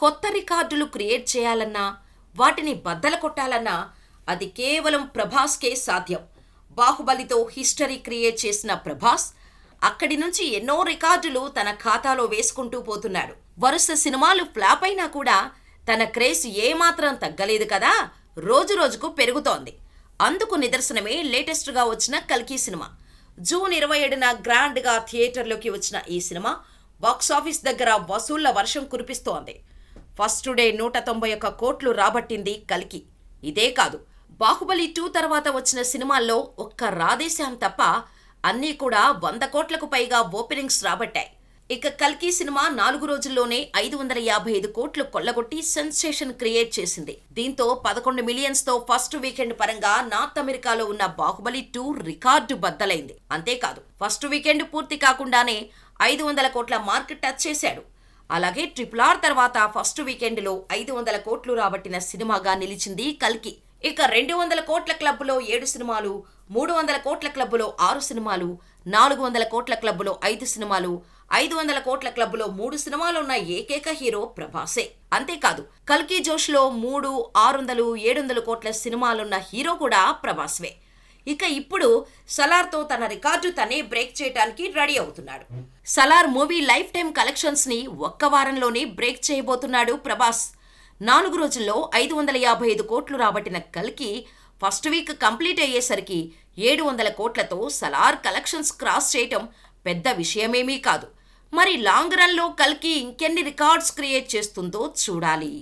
కొత్త రికార్డులు క్రియేట్ చేయాలన్నా, వాటిని బద్దలు కొట్టాలన్నా అది కేవలం ప్రభాస్కే సాధ్యం. బాహుబలితో హిస్టరీ క్రియేట్ చేసిన ప్రభాస్ అక్కడి నుంచి ఎన్నో రికార్డులు తన ఖాతాలో వేసుకుంటూ పోతున్నాడు. వరుస సినిమాలు ఫ్లాప్ అయినా కూడా తన క్రేజ్ ఏమాత్రం తగ్గలేదు కదా, రోజు రోజుకు పెరుగుతోంది. అందుకు నిదర్శనమే లేటెస్ట్గా వచ్చిన కల్కి సినిమా. జూన్ 27న గ్రాండ్గా థియేటర్లోకి వచ్చిన ఈ సినిమా బాక్సాఫీస్ దగ్గర వసూళ్ల వర్షం కురిపిస్తోంది. ఫస్ట్ డే 191 కోట్లు రాబట్టింది కల్కి. ఇదే కాదు, బాహుబలి 2 తర్వాత వచ్చిన సినిమాల్లో ఒక్క రాధేశ్యామ్ తప్ప అన్నీ కూడా 100 కోట్లకు పైగా ఓపెనింగ్స్ రాబట్టాయి. ఇక కల్కి సినిమా 4 రోజుల్లోనే 555 కోట్లు కొల్లగొట్టి సెన్సేషన్ క్రియేట్ చేసింది. దీంతో 11 మిలియన్స్తో ఫస్ట్ వీకెండ్ పరంగా నార్త్ అమెరికాలో ఉన్న బాహుబలి 2 రికార్డు బద్దలైంది. అంతేకాదు, ఫస్ట్ వీకెండ్ పూర్తి కాకుండానే 500 కోట్ల మార్క్ టచ్ చేశాడు. అలాగే RRR తర్వాత ఫస్ట్ వీకెండ్లో 500 కోట్లు రాబట్టిన సినిమాగా నిలిచింది కల్కి. ఇక 200 కోట్ల క్లబ్లో 7 సినిమాలు, 300 కోట్ల క్లబ్లో 6 సినిమాలు, 400 కోట్ల క్లబ్లో 5 సినిమాలు, 500 కోట్ల క్లబ్లో 3 సినిమాలున్న ఏకైక హీరో ప్రభాసే. అంతేకాదు, కల్కి జోష్లో 300, 600, 700 కోట్ల సినిమాలున్న హీరో కూడా ప్రభాస్వే. ఇక ఇప్పుడు సలార్తో తన రికార్డు తనే బ్రేక్ చేయడానికి రెడీ అవుతున్నాడు. Salaar movie life time collections ని ఒక్క వారంలోనే బ్రేక్ చేయబోతున్నాడు ప్రభాస్. 4 రోజుల్లో 555 కోట్లు రాబట్టిన కల్కి ఫస్ట్ వీక్ కంప్లీట్ అయ్యేసరికి 700 కోట్లతో సలార్ కలెక్షన్స్ క్రాస్ చేయటం పెద్ద విషయమేమీ కాదు. మరి లాంగ్ రన్లో కల్కి ఇంకెన్ని రికార్డ్స్ క్రియేట్ చేస్తుందో చూడాలి.